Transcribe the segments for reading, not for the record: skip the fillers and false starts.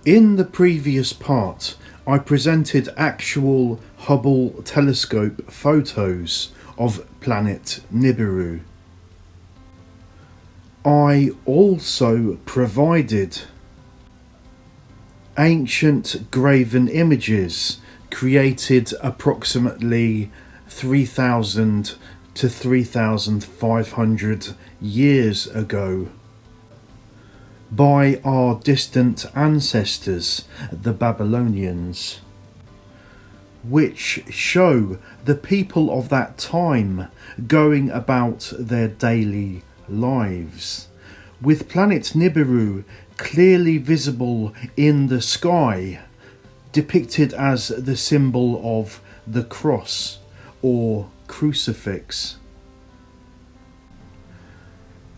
In the previous part, I presented actual Hubble telescope photos of planet Nibiru. I also provided ancient graven images created approximately 3,000 to 3,500 years ago by our distant ancestors, the Babylonians, which show the people of that time going about their daily lives, with planet Nibiru clearly visible in the sky, depicted as the symbol of the cross or crucifix.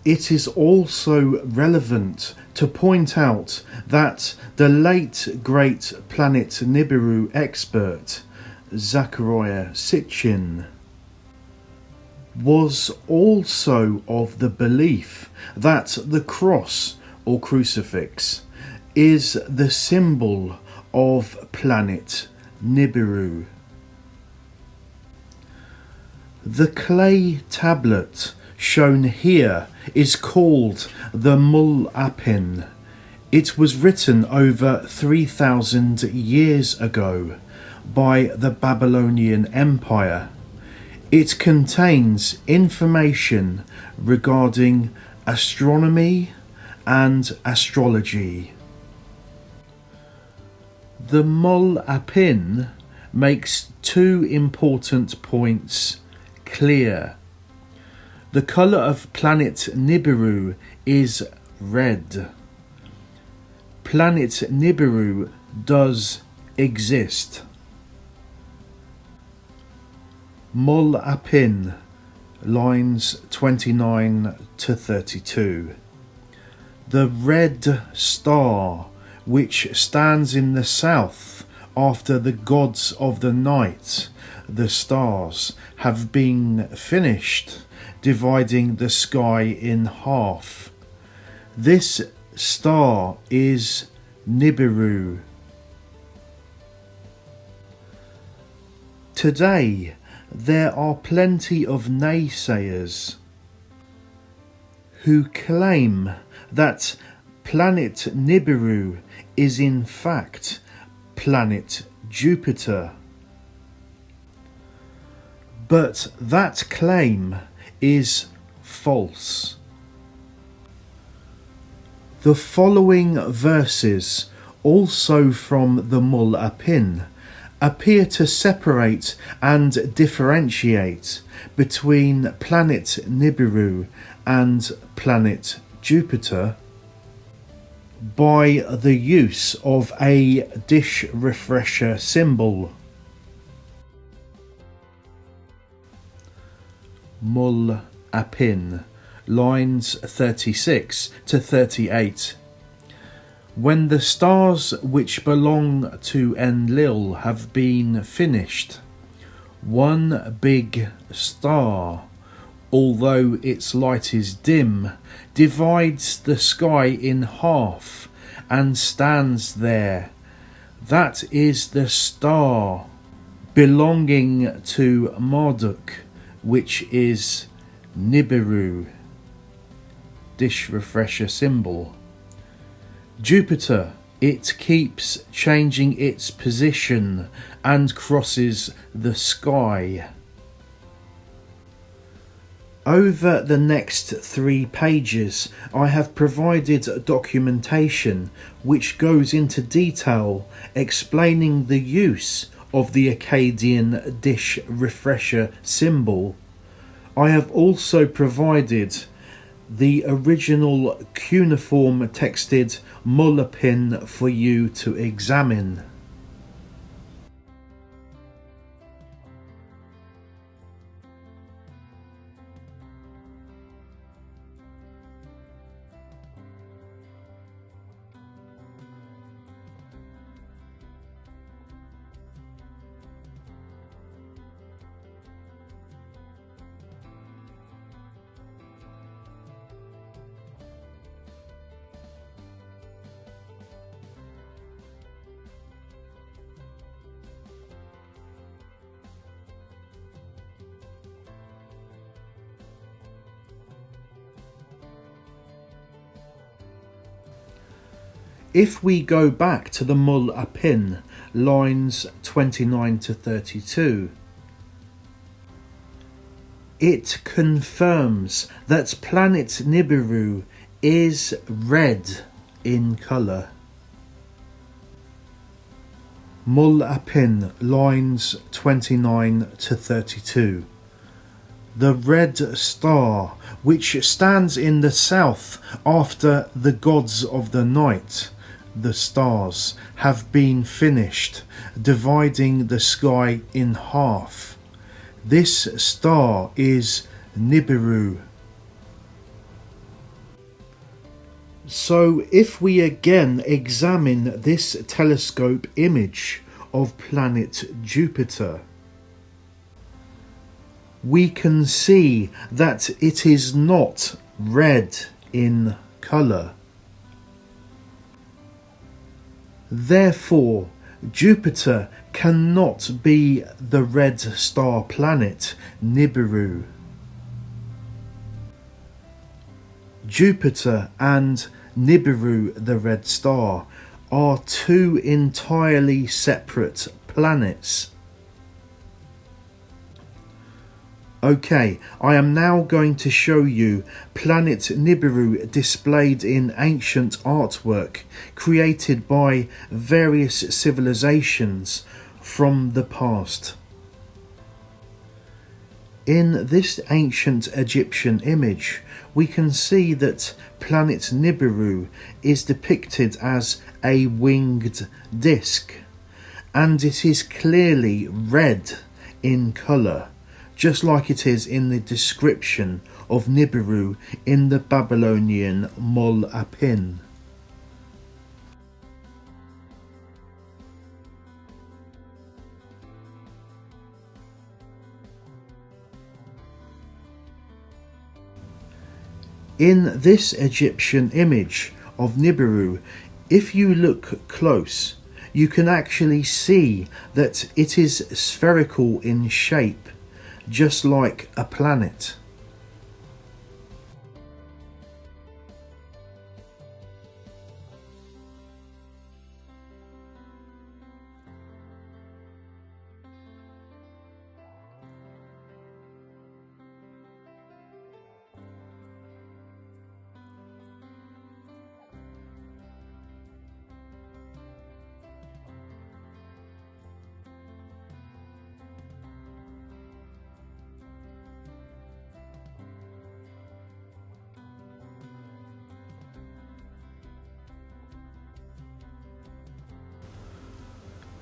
It is also relevant to point out that the late great planet Nibiru expert Zecharia Sitchin was also of the belief that the cross or crucifix is the symbol of planet Nibiru. The clay tablet shown here is called the Mul-Apin. It was written over 3,000 years ago by the Babylonian Empire. It contains information regarding astronomy and astrology. The Mul-Apin makes two important points clear. The colour of planet Nibiru is red. Planet Nibiru does exist. Mul-Apin, lines 29 to 32. The red star, which stands in the south after the gods of the night, the stars, have been finished dividing the sky in half. This star is Nibiru. Today, there are plenty of naysayers who claim that planet Nibiru is in fact planet Jupiter. But that claim is false. The following verses, also from the Mul-Apin, appear to separate and differentiate between planet Nibiru and planet Jupiter by the use of a dish refresher symbol. Mul-Apin, lines 36 to 38. When the stars which belong to Enlil have been finished, one big star, although its light is dim, divides the sky in half and stands there. That is the star belonging to Marduk, which is Nibiru. Dish refresher symbol. Jupiter, it keeps changing its position and crosses the sky. Over the next 3 pages, I have provided documentation which goes into detail explaining the use of the Akkadian dish refresher symbol. I have also provided the original cuneiform texted Mul-Apin for you to examine. If we go back to the Mul-Apin, lines 29 to 32, it confirms that planet Nibiru is red in colour. Mul-Apin, lines 29 to 32. The red star, which stands in the south after the gods of the night, the stars, have been finished, dividing the sky in half. This star is Nibiru. So if we again examine this telescope image of planet Jupiter, we can see that it is not red in colour. Therefore, Jupiter cannot be the red star planet Nibiru. Jupiter and Nibiru, the red star, are two entirely separate planets. Okay, I am now going to show you planet Nibiru displayed in ancient artwork created by various civilizations from the past. In this ancient Egyptian image, we can see that planet Nibiru is depicted as a winged disc, and it is clearly red in colour, just like it is in the description of Nibiru in the Babylonian Mul-Apin. In this Egyptian image of Nibiru, if you look close, you can actually see that it is spherical in shape, just like a planet.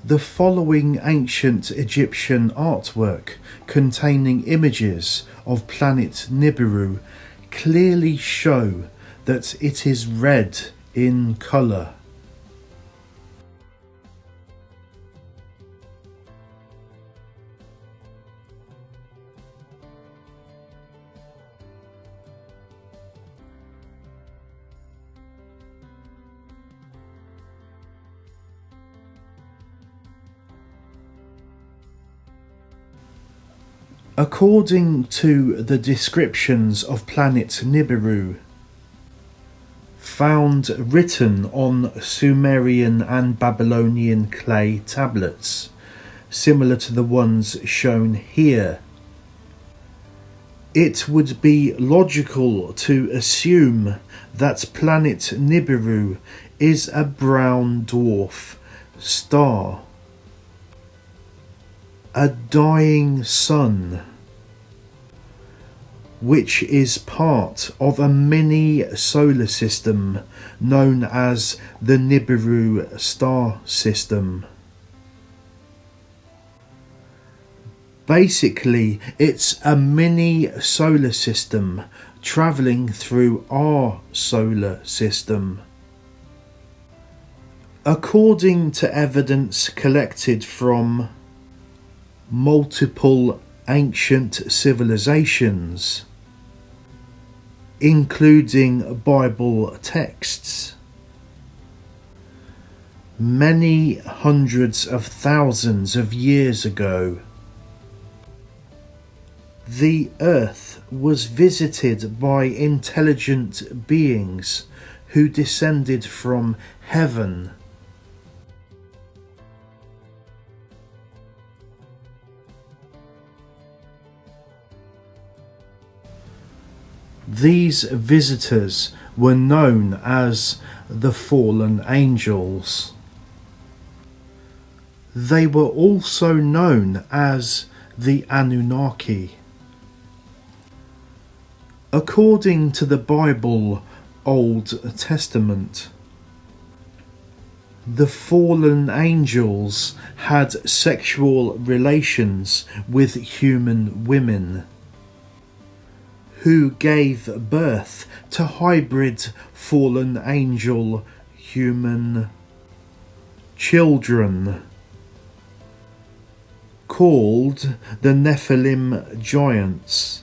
The following ancient Egyptian artwork containing images of planet Nibiru clearly show that it is red in colour. According to the descriptions of planet Nibiru, found written on Sumerian and Babylonian clay tablets, similar to the ones shown here, it would be logical to assume that planet Nibiru is a brown dwarf star, a dying sun, which is part of a mini solar system known as the Nibiru star system. Basically, it's a mini solar system travelling through our solar system. According to evidence collected from multiple ancient civilizations, including Bible texts, many hundreds of thousands of years ago, the Earth was visited by intelligent beings who descended from heaven. These visitors were known as the fallen angels. They were also known as the Annunaki. According to the Bible Old Testament, the fallen angels had sexual relations with human women, who gave birth to hybrid fallen angel human children, called the Nephilim giants.